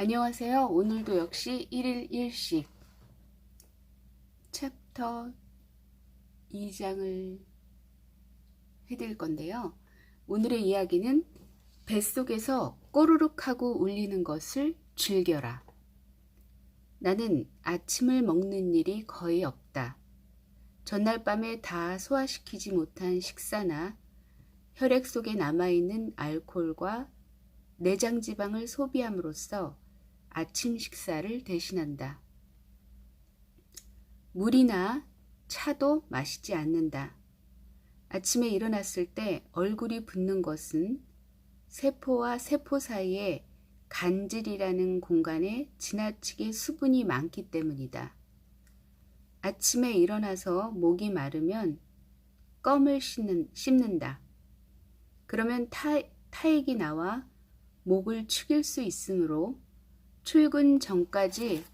안녕하세요. 오늘도 역시 1일 1식 챕터 2장을 해드릴 건데요. 오늘의 이야기는 뱃속에서 꼬르륵 하고 울리는 것을 즐겨라. 나는 아침을 먹는 일이 거의 없다. 전날 밤에 다 소화시키지 못한 식사나 혈액 속에 남아있는 알코올과 내장 지방을 소비함으로써 아침 식사를 대신한다. 물이나 차도 마시지 않는다. 아침에 일어났을 때 얼굴이 붓는 것은 세포와 세포 사이에 간질이라는 공간에 지나치게 수분이 많기 때문이다. 아침에 일어나서 목이 마르면 껌을 씹는다. 그러면 타액이 나와 목을 축일 수 있으므로 출근 전까지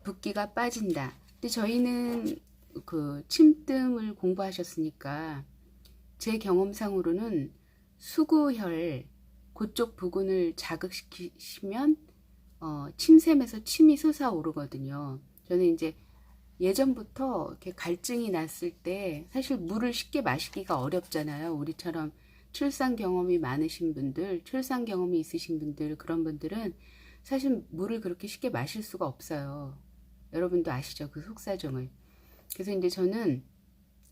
붓기가 빠진다. 근데 저희는 그 침뜸을 공부하셨으니까 제 경험상으로는 수구혈 그쪽 부근을 자극시키시면 침샘에서 침이 솟아오르거든요. 저는 이제 예전부터 이렇게 갈증이 났을 때 사실 물을 쉽게 마시기가 어렵잖아요. 우리처럼 출산 경험이 많으신 분들, 출산 경험이 있으신 분들, 그런 분들은 사실 물을 그렇게 쉽게 마실 수가 없어요. 여러분도 아시죠? 그 속사정을. 그래서 이제 저는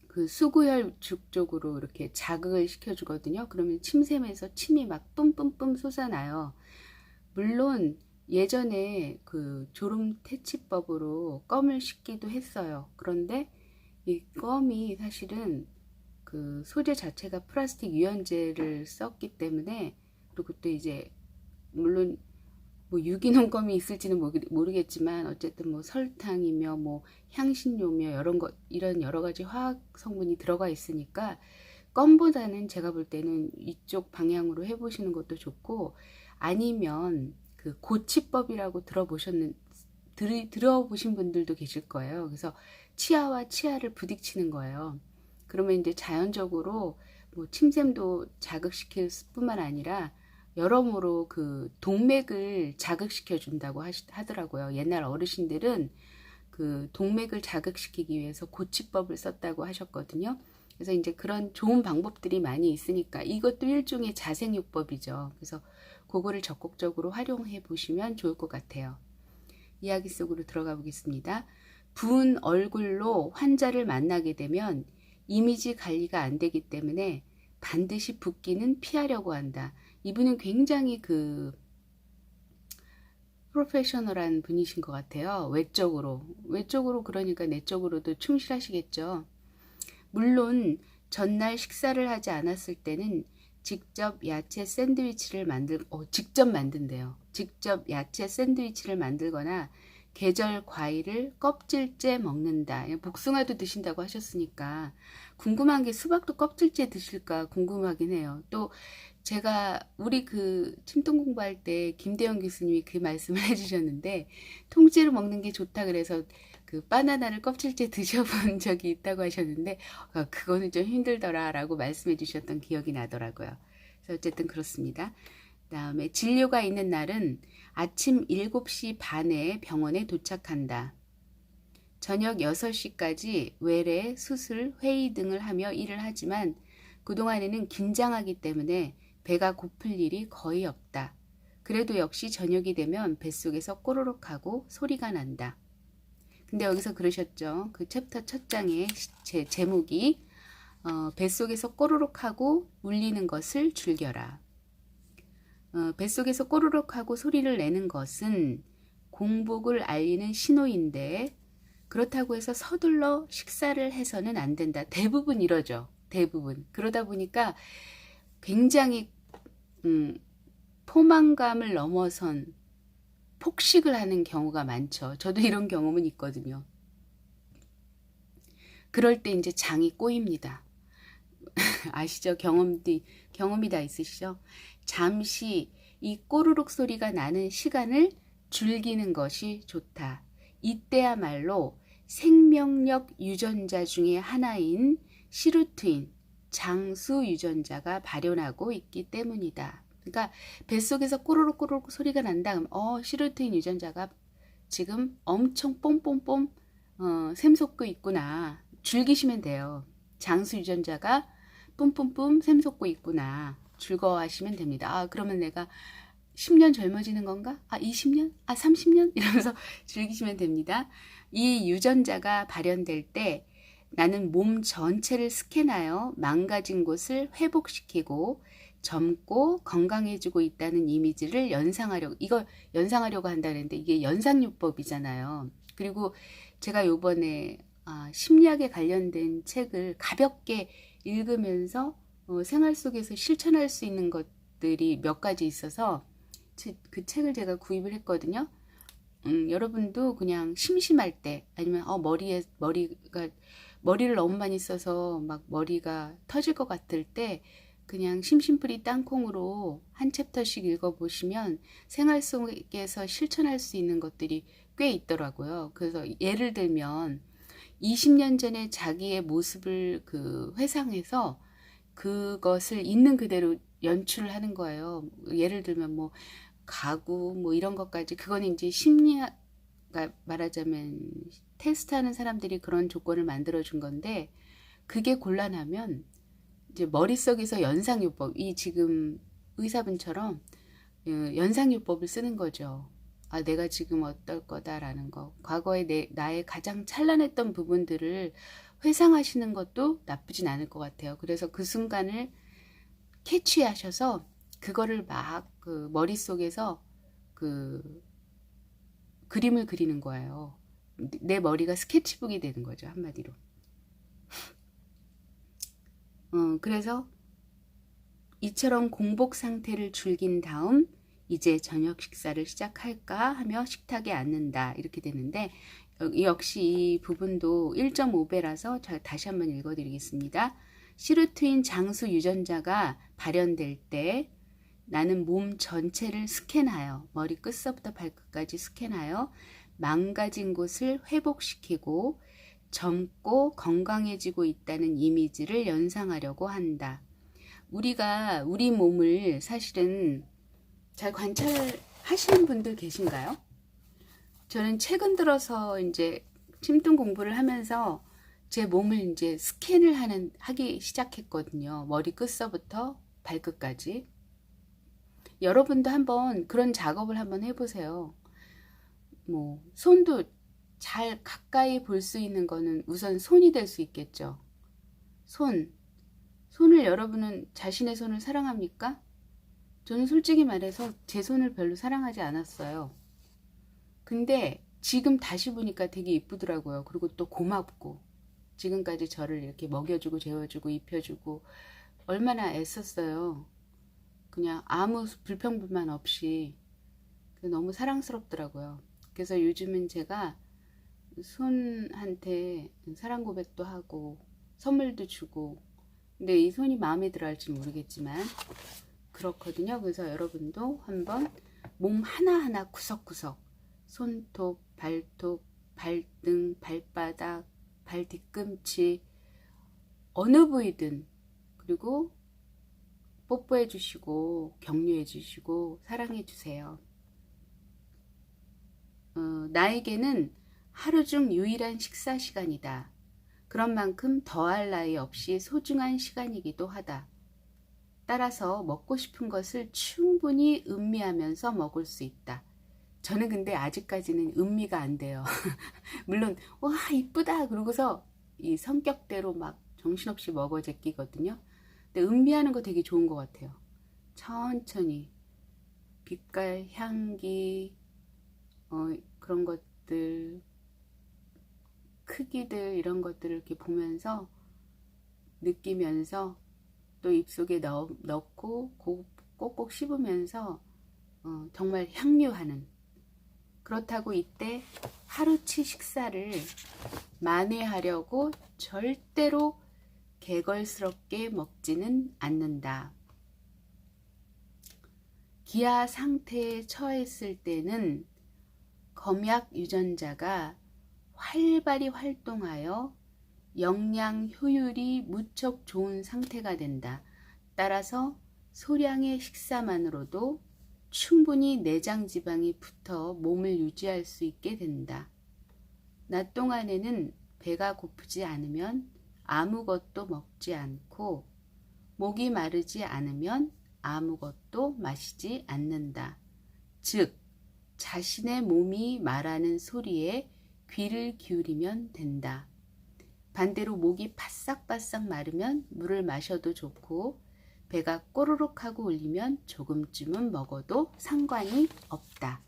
그 수구혈죽 쪽으로 이렇게 자극을 시켜주거든요. 그러면 침샘에서 침이 막 뿜뿜뿜 솟아나요. 물론 예전에 그 졸음퇴치법으로 껌을 씻기도 했어요. 그런데 이 껌이 사실은 그 소재 자체가 플라스틱 유연제를 썼기 때문에, 그리고 또 이제 물론 뭐 유기농 껌이 있을지는 모르겠지만 어쨌든 뭐 설탕이며 뭐 향신료며 이런 여러 가지 화학 성분이 들어가 있으니까 껌보다는 제가 볼 때는 이쪽 방향으로 해보시는 것도 좋고, 아니면 그 고치법이라고 들어보신 분들도 계실 거예요. 그래서 치아와 치아를 부딪히는 거예요. 그러면 이제 자연적으로 뭐 침샘도 자극시킬 뿐만 아니라 여러모로 그 동맥을 자극시켜 준다고 하더라고요. 옛날 어르신들은 그 동맥을 자극시키기 위해서 고치법을 썼다고 하셨거든요. 그래서 이제 그런 좋은 방법들이 많이 있으니까 이것도 일종의 자생요법이죠. 그래서 그거를 적극적으로 활용해 보시면 좋을 것 같아요. 이야기 속으로 들어가 보겠습니다. 부은 얼굴로 환자를 만나게 되면 이미지 관리가 안 되기 때문에 반드시 붓기는 피하려고 한다. 이분은 굉장히 그 프로페셔널한 분이신 것 같아요. 외적으로 그러니까 내적으로도 충실하시겠죠. 물론 전날 식사를 하지 않았을 때는 직접 야채 샌드위치를 직접 만든대요. 직접 야채 샌드위치를 만들거나 계절 과일을 껍질째 먹는다. 복숭아도 드신다고 하셨으니까 궁금한 게 수박도 껍질째 드실까 궁금하긴 해요. 또 제가 우리 그 침동 공부할 때 김대영 교수님이 그 말씀을 해주셨는데, 통째로 먹는 게 좋다 그래서 그 바나나를 껍질째 드셔본 적이 있다고 하셨는데 그거는 좀 힘들더라라고 말씀해 주셨던 기억이 나더라고요. 그래서 어쨌든 그렇습니다. 그다음에 진료가 있는 날은 아침 7시 반에 병원에 도착한다. 저녁 6시까지 외래, 수술, 회의 등을 하며 일을 하지만 그동안에는 긴장하기 때문에 배가 고플 일이 거의 없다. 그래도 역시 저녁이 되면 뱃속에서 꼬르륵 하고 소리가 난다. 근데 여기서 그러셨죠. 그 챕터 첫 장의 제목이 뱃속에서 꼬르륵 하고 울리는 것을 즐겨라. 뱃속에서 꼬르륵 하고 소리를 내는 것은 공복을 알리는 신호인데, 그렇다고 해서 서둘러 식사를 해서는 안 된다. 대부분 이러죠. 대부분. 그러다 보니까 굉장히 포만감을 넘어선 폭식을 하는 경우가 많죠. 저도 이런 경험은 있거든요. 그럴 때 이제 장이 꼬입니다. 아시죠? 경험이 다 있으시죠? 잠시 이 꼬르륵 소리가 나는 시간을 즐기는 것이 좋다. 이때야말로 생명력 유전자 중에 하나인 시루트인, 장수 유전자가 발현하고 있기 때문이다. 그러니까 뱃속에서 꼬르륵 꼬르륵 소리가 난다. 그럼 시루트인 유전자가 지금 엄청 뽐뽐뽐 샘솟고 있구나. 즐기시면 돼요. 장수 유전자가 뿜뿜뿜 샘솟고 있구나. 즐거워하시면 됩니다. 아, 그러면 내가 10년 젊어지는 건가? 아, 20년? 아, 30년? 이러면서 즐기시면 됩니다. 이 유전자가 발현될 때 나는 몸 전체를 스캔하여 망가진 곳을 회복시키고 젊고 건강해지고 있다는 이미지를 연상하려고 한다 그랬는데 이게 연상요법이잖아요. 그리고 제가 요번에 심리학에 관련된 책을 가볍게 읽으면서 생활 속에서 실천할 수 있는 것들이 몇 가지 있어서 그 책을 제가 구입을 했거든요. 여러분도 그냥 심심할 때 아니면 머리를 너무 많이 써서 막 머리가 터질 것 같을 때 그냥 심심풀이 땅콩으로 한 챕터씩 읽어보시면 생활 속에서 실천할 수 있는 것들이 꽤 있더라고요. 그래서 예를 들면 20년 전에 자기의 모습을 회상해서 그것을 있는 그대로 연출을 하는 거예요. 예를 들면 뭐 가구 뭐 이런 것까지 그건 이제 심리학 말하자면 테스트하는 사람들이 그런 조건을 만들어 준 건데 그게 곤란하면 이제 머릿속에서 연상요법 이 지금 의사분처럼 연상요법을 쓰는 거죠. 아, 내가 지금 어떨 거다라는 거. 과거에 나의 가장 찬란했던 부분들을 회상하시는 것도 나쁘진 않을 것 같아요. 그래서 그 순간을 캐치하셔서 그거를 막 머릿속에서 그림을 그리는 거예요. 내 머리가 스케치북이 되는 거죠. 한마디로. 그래서 이처럼 공복 상태를 즐긴 다음 이제 저녁 식사를 시작할까 하며 식탁에 앉는다. 이렇게 되는데 역시 이 부분도 1.5배라서 다시 한번 읽어드리겠습니다. 시루트인 장수 유전자가 발현될 때 나는 몸 전체를 스캔하여 머리 끝서부터 발끝까지 스캔하여 망가진 곳을 회복시키고 젊고 건강해지고 있다는 이미지를 연상하려고 한다. 우리가 우리 몸을 사실은 잘 관찰하시는 분들 계신가요? 저는 최근 들어서 이제 심층 공부를 하면서 제 몸을 이제 스캔을 하기 시작했거든요. 머리 끝서부터 발끝까지. 여러분도 한번 그런 작업을 한번 해보세요. 뭐 손도 잘 가까이 볼 수 있는 거는 우선 손이 될 수 있겠죠. 손을 여러분은 자신의 손을 사랑합니까? 저는 솔직히 말해서 제 손을 별로 사랑하지 않았어요. 근데 지금 다시 보니까 되게 이쁘더라고요. 그리고 또 고맙고 지금까지 저를 이렇게 먹여주고 재워주고 입혀주고 얼마나 애썼어요. 그냥 아무 불평불만 없이 너무 사랑스럽더라고요. 그래서 요즘은 제가 손한테 사랑 고백도 하고 선물도 주고 근데 이 손이 마음에 들어 할지 모르겠지만 그렇거든요. 그래서 여러분도 한번 몸 하나하나 구석구석 손톱, 발톱, 발등, 발바닥, 발 뒤꿈치 어느 부위든 그리고 뽀뽀해 주시고 격려해 주시고 사랑해 주세요. 나에게는 하루 중 유일한 식사 시간이다. 그런 만큼 더할 나위 없이 소중한 시간이기도 하다. 따라서 먹고 싶은 것을 충분히 음미하면서 먹을 수 있다. 저는 근데 아직까지는 음미가 안 돼요. 물론 와 이쁘다 그러고서 이 성격대로 막 정신없이 먹어 제끼거든요. 근데 음미하는 거 되게 좋은 것 같아요. 천천히 빛깔, 향기 그런 것들 크기들 이런 것들을 이렇게 보면서 느끼면서 또 입속에 넣고 꼭꼭 씹으면서 정말 향유하는 그렇다고 이때 하루치 식사를 만회하려고 절대로 개걸스럽게 먹지는 않는다. 기아 상태에 처했을 때는 검약 유전자가 활발히 활동하여 영양 효율이 무척 좋은 상태가 된다. 따라서 소량의 식사만으로도 충분히 내장 지방이 붙어 몸을 유지할 수 있게 된다. 낮 동안에는 배가 고프지 않으면 아무것도 먹지 않고 목이 마르지 않으면 아무것도 마시지 않는다. 즉, 자신의 몸이 말하는 소리에 귀를 기울이면 된다. 반대로 목이 바싹바싹 마르면 물을 마셔도 좋고 배가 꼬르륵 하고 울리면 조금쯤은 먹어도 상관이 없다.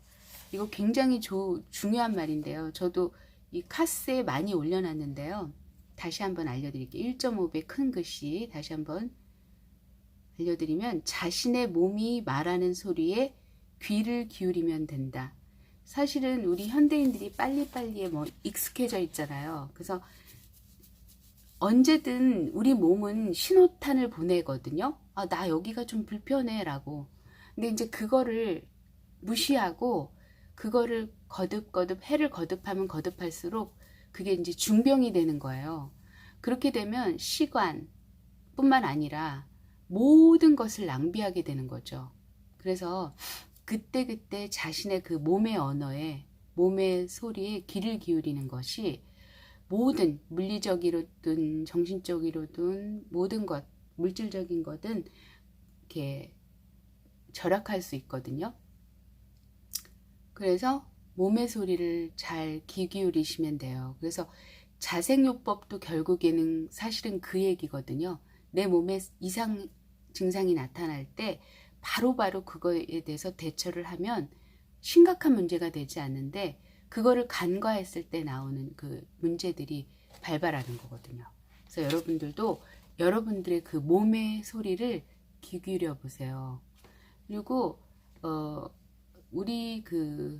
이거 굉장히 중요한 말인데요. 저도 이 카스에 많이 올려놨는데요. 다시 한번 알려드릴게요. 1.5배 큰 글씨 다시 한번 알려드리면 자신의 몸이 말하는 소리에 귀를 기울이면 된다. 사실은 우리 현대인들이 빨리빨리에 익숙해져 있잖아요. 그래서 언제든 우리 몸은 신호탄을 보내거든요. 아, 나 여기가 좀 불편해 라고. 근데 이제 그거를 무시하고 그거를 거듭거듭 해를 거듭하면 거듭할수록 그게 이제 중병이 되는 거예요. 그렇게 되면 시간 뿐만 아니라 모든 것을 낭비하게 되는 거죠. 그래서 그때그때 자신의 그 몸의 언어에 몸의 소리에 귀를 기울이는 것이 모든 물리적이로든 정신적이로든 모든 것, 물질적인 거든 이렇게 절약할 수 있거든요. 그래서 몸의 소리를 잘 귀 기울이시면 돼요. 그래서 자생요법도 결국에는 사실은 그 얘기거든요. 내 몸에 이상 증상이 나타날 때 바로바로 그거에 대해서 대처를 하면 심각한 문제가 되지 않는데 그거를 간과했을 때 나오는 그 문제들이 발발하는 거거든요. 그래서 여러분들도 여러분들의 그 몸의 소리를 귀 기울여 보세요. 그리고 우리 그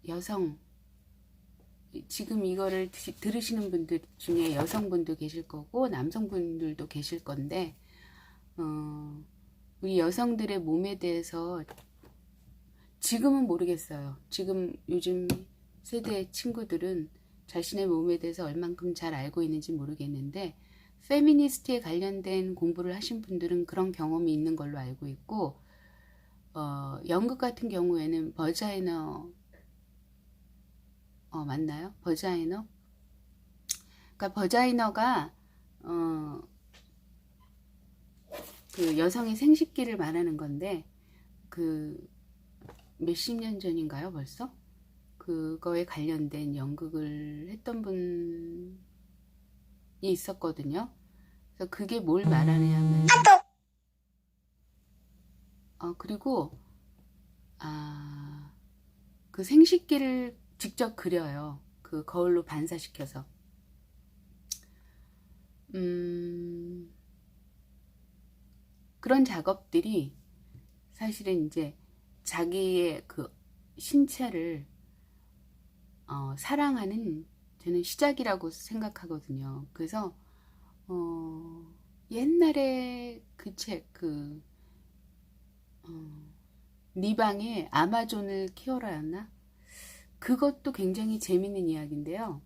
여성 지금 이거를 들으시는 분들 중에 여성분도 계실 거고 남성분들도 계실 건데 우리 여성들의 몸에 대해서 지금은 모르겠어요. 지금 요즘 세대 친구들은 자신의 몸에 대해서 얼만큼 잘 알고 있는지 모르겠는데 페미니스트에 관련된 공부를 하신 분들은 그런 경험이 있는 걸로 알고 있고 연극 같은 경우에는 버자이너 맞나요? 버자이너? 그러니까 버자이너가 그 여성의 생식기를 말하는 건데 그 몇십 년 전인가요 벌써? 그거에 관련된 연극을 했던 분이 있었거든요. 그래서 그게 뭘 말하냐 하면 그리고 그 생식기를 직접 그려요. 그 거울로 반사시켜서 그런 작업들이 사실은 이제 자기의 그 신체를 사랑하는 저는 시작이라고 생각하거든요. 그래서 옛날에 그 책 네 방에 아마존을 키워라였나? 그것도 굉장히 재밌는 이야기인데요.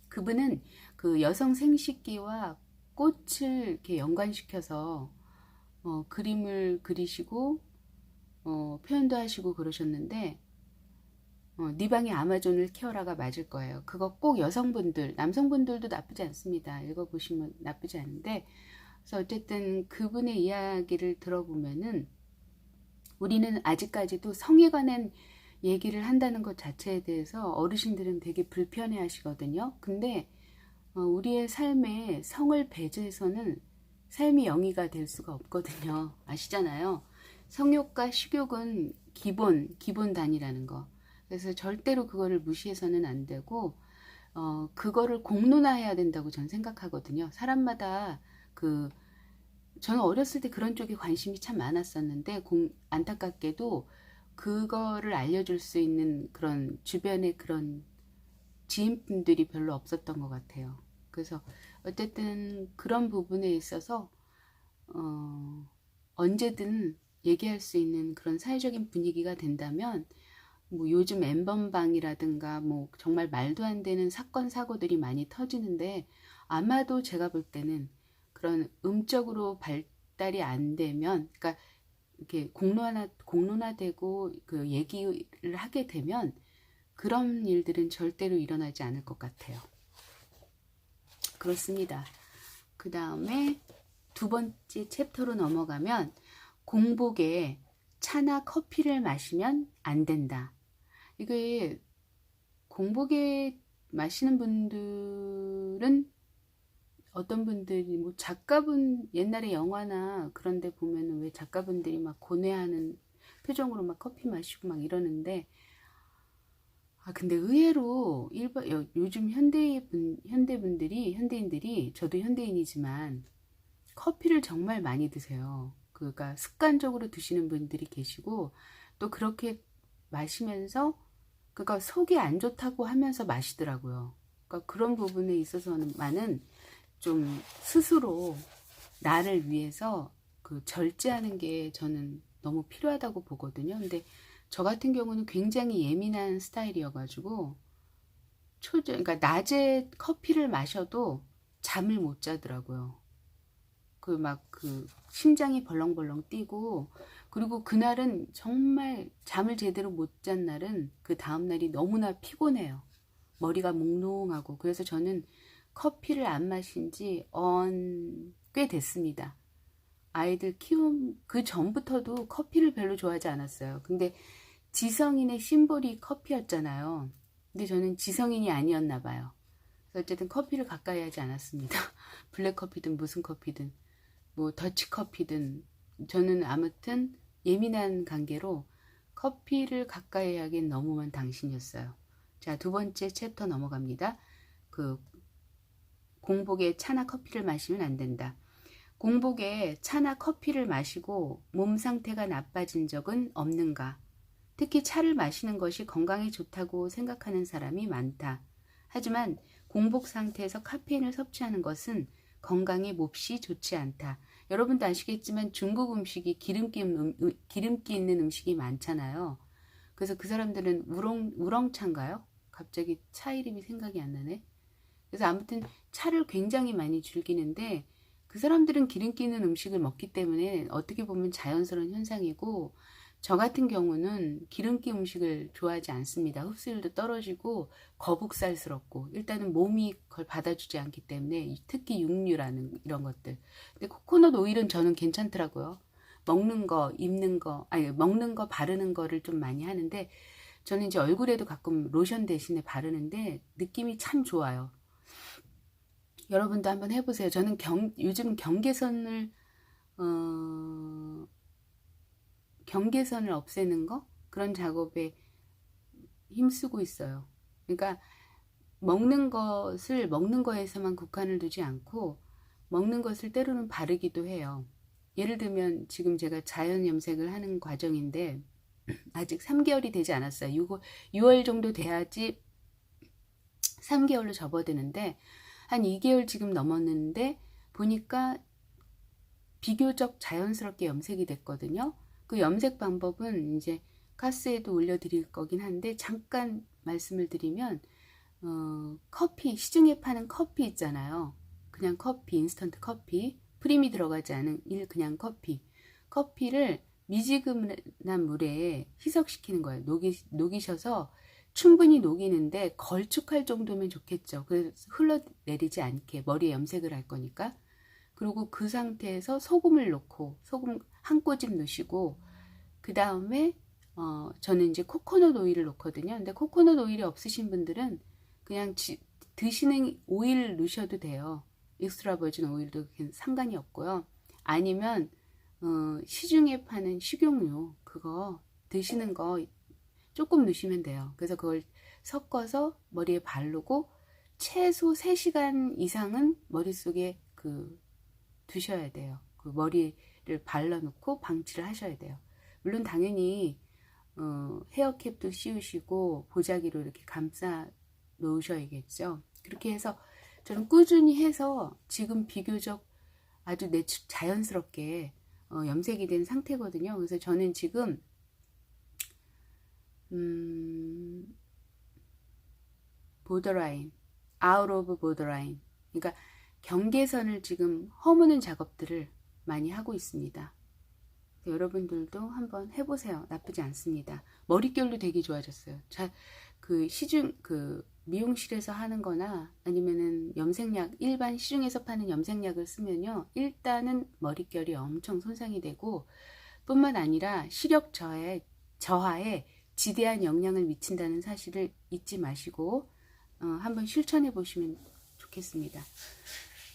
그분은 그 여성 생식기와 꽃을 이렇게 연관시켜서 그림을 그리시고 표현도 하시고 그러셨는데 네 방에 아마존을 키워라가 맞을 거예요. 그거 꼭 여성분들, 남성분들도 나쁘지 않습니다. 읽어보시면 나쁘지 않은데 그래서 어쨌든 그분의 이야기를 들어보면은 우리는 아직까지도 성에 관한 얘기를 한다는 것 자체에 대해서 어르신들은 되게 불편해 하시거든요. 근데 우리의 삶에 성을 배제해서는 삶이 영위가 될 수가 없거든요. 아시잖아요. 성욕과 식욕은 기본 단위라는 거. 그래서 절대로 그거를 무시해서는 안 되고 그거를 공론화해야 된다고 저는 생각하거든요. 사람마다 저는 어렸을 때 그런 쪽에 관심이 참 많았었는데 안타깝게도 그거를 알려줄 수 있는 그런 주변에 그런 지인분들이 별로 없었던 것 같아요. 그래서 어쨌든 그런 부분에 있어서 언제든 얘기할 수 있는 그런 사회적인 분위기가 된다면 뭐 요즘 엠번방이라든가 뭐 정말 말도 안 되는 사건 사고들이 많이 터지는데 아마도 제가 볼 때는 그런 음적으로 발달이 안 되면, 그러니까 이렇게 공론화되고 그 얘기를 하게 되면 그런 일들은 절대로 일어나지 않을 것 같아요. 그렇습니다. 그 다음에 두 번째 챕터로 넘어가면 공복에 차나 커피를 마시면 안 된다. 이게 공복에 마시는 분들은 어떤 분들이 뭐 작가분 옛날에 영화나 그런 데 보면은 왜 작가분들이 막 고뇌하는 표정으로 막 커피 마시고 막 이러는데 근데 의외로 요즘 현대인들이 저도 현대인이지만 커피를 정말 많이 드세요. 그러니까 습관적으로 드시는 분들이 계시고 또 그렇게 마시면서 그러니까 속이 안 좋다고 하면서 마시더라고요. 그러니까 그런 부분에 있어서는 좀 스스로 나를 위해서 그 절제하는 게 저는 너무 필요하다고 보거든요. 근데 저 같은 경우는 굉장히 예민한 스타일이어가지고 그러니까 낮에 커피를 마셔도 잠을 못 자더라고요. 그 심장이 벌렁벌렁 뛰고 그리고 그날은 정말 잠을 제대로 못 잔 날은 그 다음날이 너무나 피곤해요. 머리가 몽롱하고 그래서 저는 커피를 안 마신 지 꽤 됐습니다. 아이들 키움 그 전부터도 커피를 별로 좋아하지 않았어요. 근데 지성인의 심볼이 커피였잖아요. 근데 저는 지성인이 아니었나 봐요. 그래서 어쨌든 커피를 가까이 하지 않았습니다. 블랙커피든 무슨 커피든 뭐 더치커피든 저는 아무튼 예민한 관계로 커피를 가까이 하기엔 너무만 당신이었어요. 자, 두 번째 챕터 넘어갑니다. 그 공복에 차나 커피를 마시면 안 된다. 공복에 차나 커피를 마시고 몸 상태가 나빠진 적은 없는가? 특히 차를 마시는 것이 건강에 좋다고 생각하는 사람이 많다. 하지만 공복 상태에서 카페인을 섭취하는 것은 건강에 몹시 좋지 않다. 여러분도 아시겠지만 중국 음식이 기름기 있는 음식이 많잖아요. 그래서 그 사람들은 우렁차인가요? 갑자기 차 이름이 생각이 안 나네. 그래서 아무튼 차를 굉장히 많이 즐기는데 그 사람들은 기름기 있는 음식을 먹기 때문에 어떻게 보면 자연스러운 현상이고 저 같은 경우는 기름기 음식을 좋아하지 않습니다. 흡수율도 떨어지고 거북살스럽고 일단은 몸이 그걸 받아주지 않기 때문에 특히 육류라는 이런 것들. 근데 코코넛 오일은 저는 괜찮더라고요. 먹는 거, 입는 거, 아니 먹는 거, 바르는 거를 좀 많이 하는데 저는 이제 얼굴에도 가끔 로션 대신에 바르는데 느낌이 참 좋아요. 여러분도 한번 해보세요. 저는 요즘 경계선을 없애는 거 그런 작업에 힘쓰고 있어요. 그러니까 먹는 거에서만 국한을 두지 않고 먹는 것을 때로는 바르기도 해요. 예를 들면 지금 제가 자연 염색을 하는 과정인데 아직 3개월이 되지 않았어요. 6월 정도 돼야지 3개월로 접어드는데 한 2개월 지금 넘었는데 보니까 비교적 자연스럽게 염색이 됐거든요. 그 염색 방법은 이제 카스에도 올려드릴 거긴 한데 잠깐 말씀을 드리면 커피, 시중에 파는 커피 있잖아요. 그냥 커피, 인스턴트 커피, 프림이 들어가지 않은 그냥 커피를 미지근한 물에 희석시키는 거예요. 녹이셔서 충분히 녹이는데 걸쭉할 정도면 좋겠죠. 그래서 흘러내리지 않게 머리에 염색을 할 거니까. 그리고 그 상태에서 소금을 넣고 소금 한 꼬집 넣으시고 그 다음에 저는 이제 코코넛 오일을 넣거든요. 근데 코코넛 오일이 없으신 분들은 그냥 드시는 오일 넣으셔도 돼요. 익스트라 버진 오일도 상관이 없고요. 아니면 시중에 파는 식용유 그거 드시는 거 조금 넣으시면 돼요. 그래서 그걸 섞어서 머리에 바르고 최소 3시간 이상은 머릿속에 두셔야 돼요. 그 머리를 발라놓고 방치를 하셔야 돼요. 물론 당연히 헤어캡도 씌우시고 보자기로 이렇게 감싸 놓으셔야겠죠. 그렇게 해서 저는 꾸준히 해서 지금 비교적 아주 자연스럽게 염색이 된 상태거든요. 그래서 저는 지금 보더라인, 아웃 오브 보더라인. 그러니까 경계선을 지금 허무는 작업들을 많이 하고 있습니다. 여러분들도 한번 해보세요. 나쁘지 않습니다. 머릿결도 되게 좋아졌어요. 미용실에서 하는 거나 아니면은 염색약, 일반 시중에서 파는 염색약을 쓰면요, 일단은 머릿결이 엄청 손상이 되고 뿐만 아니라 시력 저하에 지대한 영향을 미친다는 사실을 잊지 마시고 한번 실천해 보시면 좋겠습니다.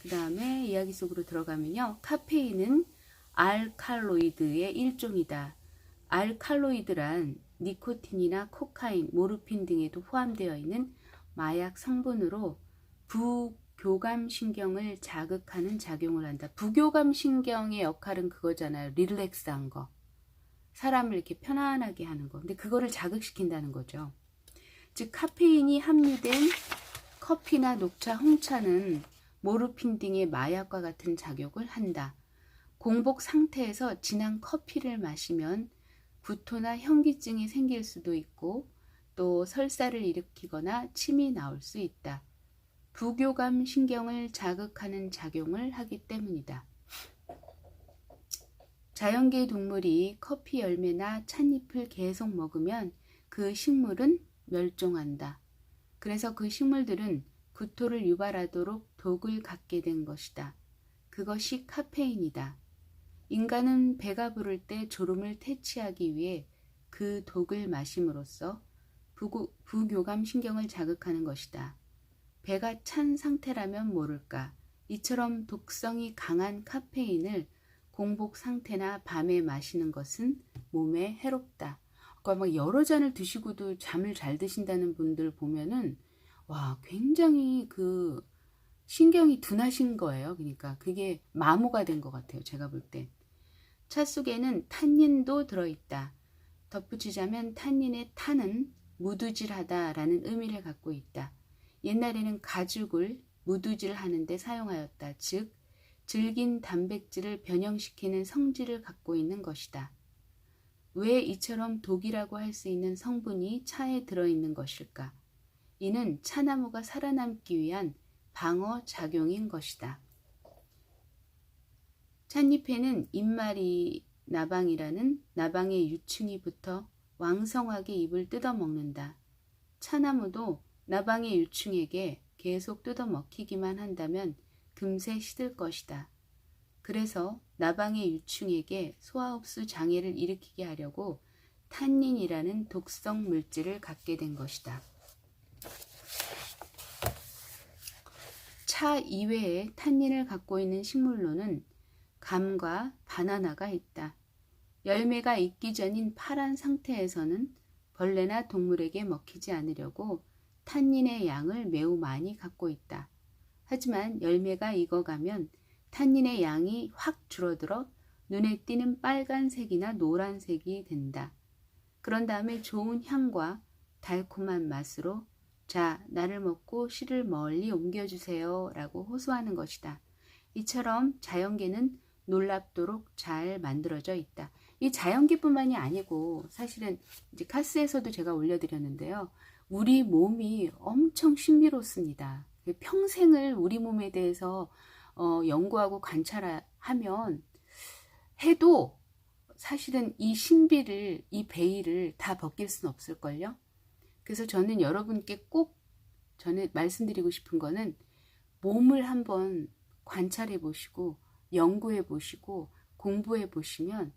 그 다음에 이야기 속으로 들어가면요, 카페인은 알칼로이드의 일종이다. 알칼로이드란 니코틴이나 코카인, 모르핀 등에도 포함되어 있는 마약 성분으로 부교감신경을 자극하는 작용을 한다. 부교감신경의 역할은 그거잖아요. 릴렉스한 거. 사람을 이렇게 편안하게 하는 거. 근데 그거를 자극시킨다는 거죠. 즉 카페인이 함유된 커피나 녹차, 홍차는 모르핀 등의 마약과 같은 작용을 한다. 공복 상태에서 진한 커피를 마시면 구토나 현기증이 생길 수도 있고 또 설사를 일으키거나 침이 나올 수 있다. 부교감 신경을 자극하는 작용을 하기 때문이다. 자연계 동물이 커피 열매나 찻잎을 계속 먹으면 그 식물은 멸종한다. 그래서 그 식물들은 구토를 유발하도록 독을 갖게 된 것이다. 그것이 카페인이다. 인간은 배가 부를 때 졸음을 퇴치하기 위해 그 독을 마심으로써 부교감 신경을 자극하는 것이다. 배가 찬 상태라면 모를까. 이처럼 독성이 강한 카페인을 공복 상태나 밤에 마시는 것은 몸에 해롭다. 그러니까 막 여러 잔을 드시고도 잠을 잘 드신다는 분들 보면은 와, 굉장히 그 신경이 둔하신 거예요. 그러니까 그게 마모가 된 것 같아요. 제가 볼 때. 차 속에는 탄닌도 들어있다. 덧붙이자면 탄닌의 탄은 무두질하다라는 의미를 갖고 있다. 옛날에는 가죽을 무두질하는 데 사용하였다. 즉, 질긴 단백질을 변형시키는 성질을 갖고 있는 것이다. 왜 이처럼 독이라고 할 수 있는 성분이 차에 들어있는 것일까? 이는 차나무가 살아남기 위한 방어 작용인 것이다. 찻잎에는 잎마리 나방이라는 나방의 유충이 붙어 왕성하게 잎을 뜯어먹는다. 차나무도 나방의 유충에게 계속 뜯어먹히기만 한다면 금세 시들 것이다. 그래서 나방의 유충에게 소화흡수 장애를 일으키게 하려고 탄닌이라는 독성 물질을 갖게 된 것이다. 차 이외에 탄닌을 갖고 있는 식물로는 감과 바나나가 있다. 열매가 익기 전인 파란 상태에서는 벌레나 동물에게 먹히지 않으려고 탄닌의 양을 매우 많이 갖고 있다. 하지만 열매가 익어가면 탄닌의 양이 확 줄어들어 눈에 띄는 빨간색이나 노란색이 된다. 그런 다음에 좋은 향과 달콤한 맛으로 자, 나를 먹고 씨를 멀리 옮겨주세요 라고 호소하는 것이다. 이처럼 자연계는 놀랍도록 잘 만들어져 있다. 이 자연계뿐만이 아니고 사실은 이제 카스에서도 제가 올려드렸는데요. 우리 몸이 엄청 신비롭습니다. 평생을 우리 몸에 대해서 연구하고 관찰하면 해도 사실은 이 신비를, 이 베일을 다 벗길 수는 없을걸요. 그래서 저는 여러분께 꼭 말씀드리고 싶은 거는 몸을 한번 관찰해 보시고 연구해 보시고 공부해 보시면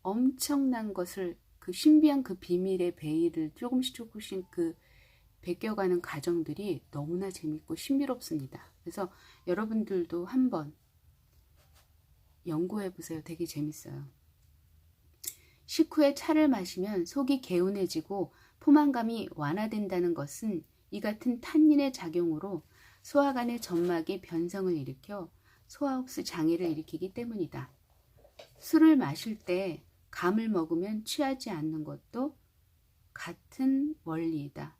엄청난 것을 그 신비한 그 비밀의 베일을 조금씩 그 벗겨가는 과정들이 너무나 재밌고 신비롭습니다. 그래서 여러분들도 한번 연구해 보세요. 되게 재밌어요. 식후에 차를 마시면 속이 개운해지고 포만감이 완화된다는 것은 이 같은 탄닌의 작용으로 소화관의 점막이 변성을 일으켜 소화흡수 장애를 일으키기 때문이다. 술을 마실 때 감을 먹으면 취하지 않는 것도 같은 원리이다.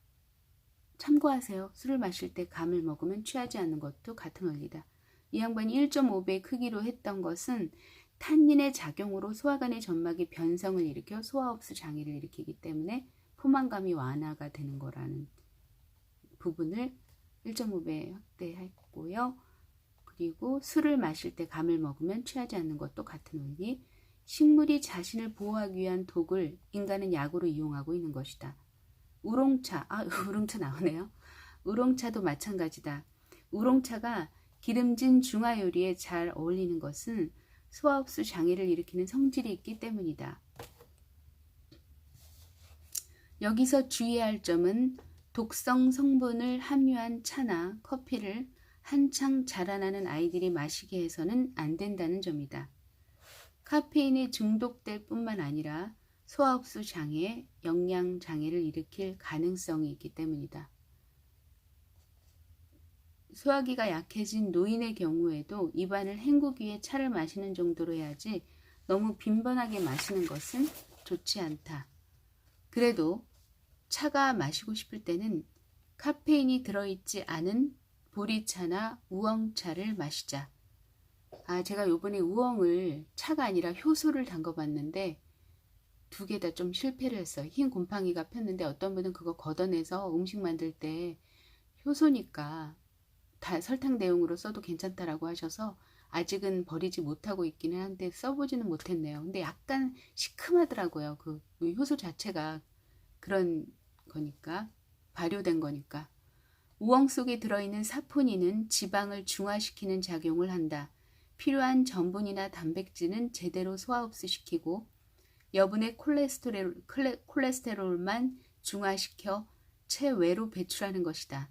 참고하세요. 술을 마실 때 감을 먹으면 취하지 않는 것도 같은 원리다. 이 양반이 1.5배 크기로 했던 것은 탄닌의 작용으로 소화관의 점막이 변성을 일으켜 소화흡수 장애를 일으키기 때문에 포만감이 완화가 되는 거라는 부분을 1.5배 확대했고요. 그 그리고 술을 마실 때 감을 먹으면 취하지 않는 것도 같은 원리. 식물이 자신을 보호하기 위한 독을 인간은 약으로 이용하고 있는 것이다. 우롱차, 우롱차 나오네요. 우롱차도 마찬가지다. 우롱차가 기름진 중화 요리에 잘 어울리는 것은 소화흡수 장애를 일으키는 성질이 있기 때문이다. 여기서 주의해야 할 점은 독성 성분을 함유한 차나 커피를 한창 자라나는 아이들이 마시게 해서는 안 된다는 점이다. 카페인에 중독될 뿐만 아니라 소화흡수 장애, 영양 장애를 일으킬 가능성이 있기 때문이다. 소화기가 약해진 노인의 경우에도 입안을 헹구기 위해 차를 마시는 정도로 해야지 너무 빈번하게 마시는 것은 좋지 않다. 그래도 차가 마시고 싶을 때는 카페인이 들어있지 않은 보리차나 우엉차를 마시자. 제가 요번에 우엉을 차가 아니라 효소를 담궈봤는데 두 개 다 좀 실패를 했어요. 흰 곰팡이가 폈는데 어떤 분은 그거 걷어내서 음식 만들 때 효소니까 다 설탕 대용으로 써도 괜찮다라고 하셔서 아직은 버리지 못하고 있기는 한데 써보지는 못했네요. 근데 약간 시큼하더라고요. 그 효소 자체가 그런 거니까, 발효된 거니까. 우엉 속에 들어있는 사포닌은 지방을 중화시키는 작용을 한다. 필요한 전분이나 단백질은 제대로 소화 흡수시키고 여분의 콜레스테롤만 중화시켜 체외로 배출하는 것이다.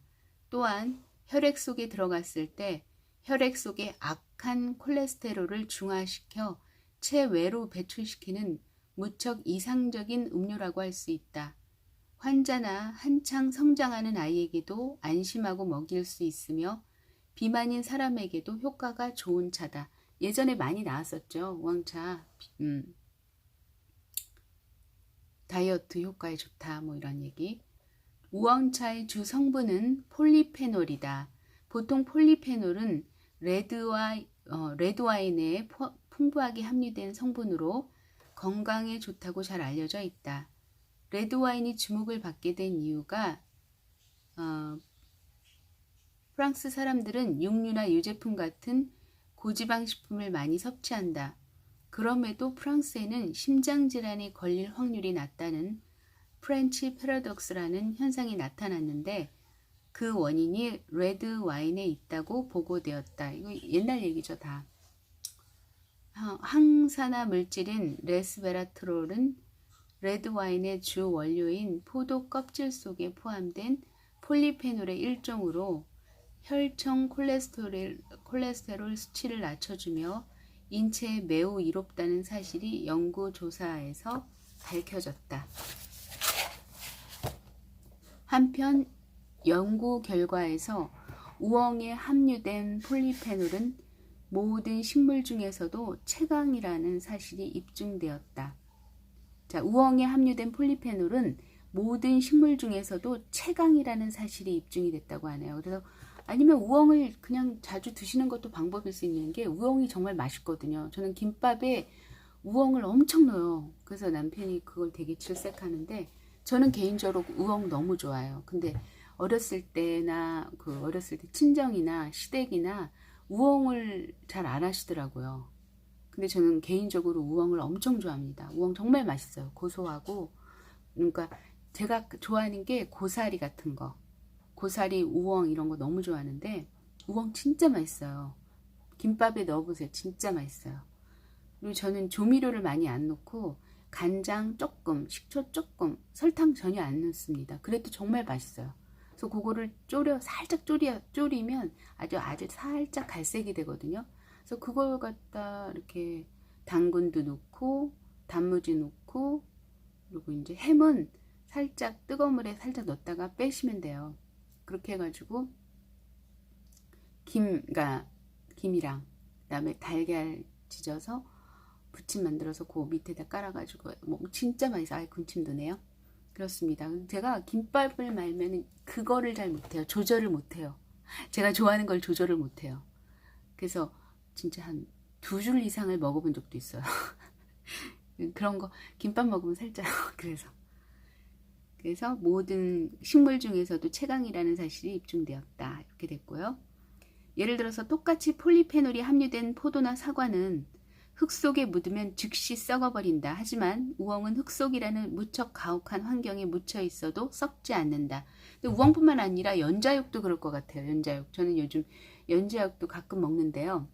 또한 혈액 속에 들어갔을 때 혈액 속에 악한 콜레스테롤을 중화시켜 체외로 배출시키는 무척 이상적인 음료라고 할 수 있다. 환자나 한창 성장하는 아이에게도 안심하고 먹일 수 있으며 비만인 사람에게도 효과가 좋은 차다. 예전에 많이 나왔었죠. 우엉차. 다이어트 효과에 좋다. 뭐 이런 얘기. 우엉차의 주 성분은 폴리페놀이다. 보통 폴리페놀은 레드와인에 풍부하게 함유된 성분으로 건강에 좋다고 잘 알려져 있다. 레드와인이 주목을 받게 된 이유가 프랑스 사람들은 육류나 유제품 같은 고지방 식품을 많이 섭취한다. 그럼에도 프랑스에는 심장질환에 걸릴 확률이 낮다는 프렌치 패러독스라는 현상이 나타났는데 그 원인이 레드 와인에 있다고 보고되었다. 이거 옛날 얘기죠, 다. 항산화 물질인 레스베라트롤은 레드 와인의 주 원료인 포도 껍질 속에 포함된 폴리페놀의 일종으로 혈청 콜레스테롤 수치를 낮춰주며 인체에 매우 이롭다는 사실이 연구조사에서 밝혀졌다. 한편 연구 결과에서 우엉에 함유된 폴리페놀은 모든 식물 중에서도 최강이라는 사실이 입증되었다. 자, 우엉에 함유된 폴리페놀은 모든 식물 중에서도 최강이라는 사실이 입증이 됐다고 하네요. 그래서 아니면 우엉을 그냥 자주 드시는 것도 방법일 수 있는 게 우엉이 정말 맛있거든요. 저는 김밥에 우엉을 엄청 넣어요. 그래서 남편이 그걸 되게 질색하는데 저는 개인적으로 우엉 너무 좋아해요. 근데 어렸을 때 친정이나 시댁이나 우엉을 잘 안 하시더라고요. 근데 저는 개인적으로 우엉을 엄청 좋아합니다. 우엉 정말 맛있어요. 고소하고. 그러니까 제가 좋아하는 게 고사리 같은 거. 고사리, 우엉 이런 거 너무 좋아하는데 우엉 진짜 맛있어요. 김밥에 넣어보세요. 진짜 맛있어요. 그리고 저는 조미료를 많이 안 넣고 간장 조금, 식초 조금, 설탕 전혀 안 넣습니다. 그래도 정말 맛있어요. 그래서 그거를 살짝 졸이면 아주 살짝 갈색이 되거든요. 그래서 그걸 갖다 이렇게 당근도 넣고 단무지 넣고 그리고 이제 햄은 살짝 뜨거운 물에 살짝 넣었다가 빼시면 돼요. 그렇게 해가지고 김이랑 그다음에 달걀 지져서 부침 만들어서 그 밑에다 깔아가지고 진짜 맛있어요. 군침 도네요. 그렇습니다. 제가 김밥을 말면 그거를 잘 못해요. 조절을 못해요. 제가 좋아하는 걸 조절을 못해요. 그래서 진짜 한 2줄 이상을 먹어본 적도 있어요. 그런 거 김밥 먹으면 살짝 그래서 모든 식물 중에서도 최강이라는 사실이 입증되었다. 이렇게 됐고요. 예를 들어서 똑같이 폴리페놀이 함유된 포도나 사과는 흙 속에 묻으면 즉시 썩어버린다. 하지만 우엉은 흙 속이라는 무척 가혹한 환경에 묻혀 있어도 썩지 않는다. 근데 우엉뿐만 아니라 연자육도 그럴 것 같아요. 연자육. 저는 요즘 연자육도 가끔 먹는데요.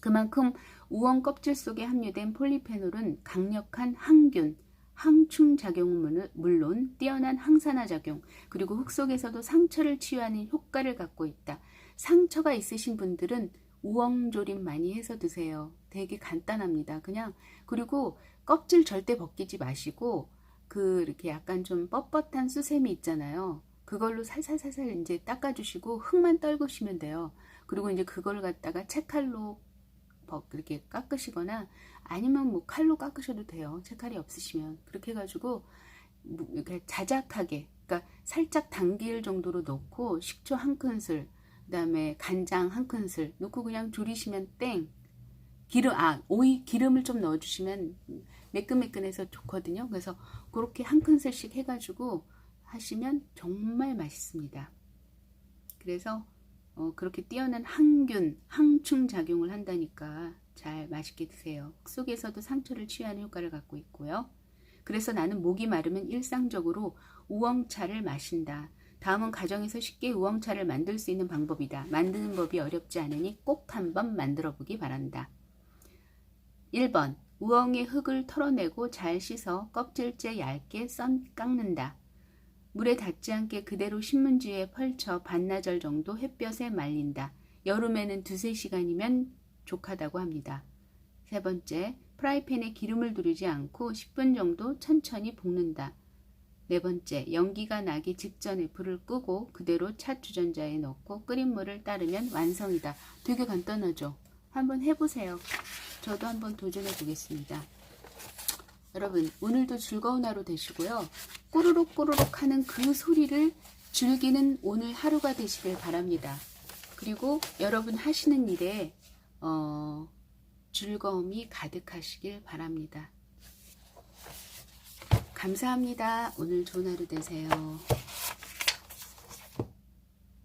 그만큼 우엉 껍질 속에 함유된 폴리페놀은 강력한 항균, 항충 작용은 물론 뛰어난 항산화 작용, 그리고 흙 속에서도 상처를 치유하는 효과를 갖고 있다. 상처가 있으신 분들은 우엉조림 많이 해서 드세요. 되게 간단합니다. 그냥, 그리고 껍질 절대 벗기지 마시고 이렇게 약간 좀 뻣뻣한 수세미 있잖아요. 그걸로 살살살살 이제 닦아주시고 흙만 떨구시면 돼요. 그리고 이제 그걸 갖다가 채칼로 이렇게 깎으시거나 아니면 뭐 칼로 깎으셔도 돼요. 채칼이 없으시면. 그렇게 해가지고 이렇게 자작하게, 그러니까 살짝 당길 정도로 넣고 식초 한 큰술, 그 다음에 간장 한 큰술 넣고 그냥 졸이시면 땡. 오이 기름을 좀 넣어주시면 매끈매끈해서 좋거든요. 그래서 그렇게 한 큰술씩 해가지고 하시면 정말 맛있습니다. 그래서 그렇게 뛰어난 항균, 항충 작용을 한다니까 잘 맛있게 드세요. 흙 속에서도 상처를 치유하는 효과를 갖고 있고요. 그래서 나는 목이 마르면 일상적으로 우엉차를 마신다. 다음은 가정에서 쉽게 우엉차를 만들 수 있는 방법이다. 만드는 법이 어렵지 않으니 꼭 한번 만들어 보기 바란다. 1번, 우엉의 흙을 털어내고 잘 씻어 껍질째 얇게 깎는다. 물에 닿지 않게 그대로 신문지에 펼쳐 반나절 정도 햇볕에 말린다. 여름에는 2-3시간이면 족하다고 합니다. 3번째, 프라이팬에 기름을 두르지 않고 10분 정도 천천히 볶는다. 4번째, 연기가 나기 직전에 불을 끄고 그대로 차 주전자에 넣고 끓인 물을 따르면 완성이다. 되게 간단하죠? 한번 해보세요. 저도 한번 도전해 보겠습니다. 여러분, 오늘도 즐거운 하루 되시고요. 꼬르륵 꼬르륵 하는 그 소리를 즐기는 오늘 하루가 되시길 바랍니다. 그리고 여러분 하시는 일에 즐거움이 가득하시길 바랍니다. 감사합니다. 오늘 좋은 하루 되세요.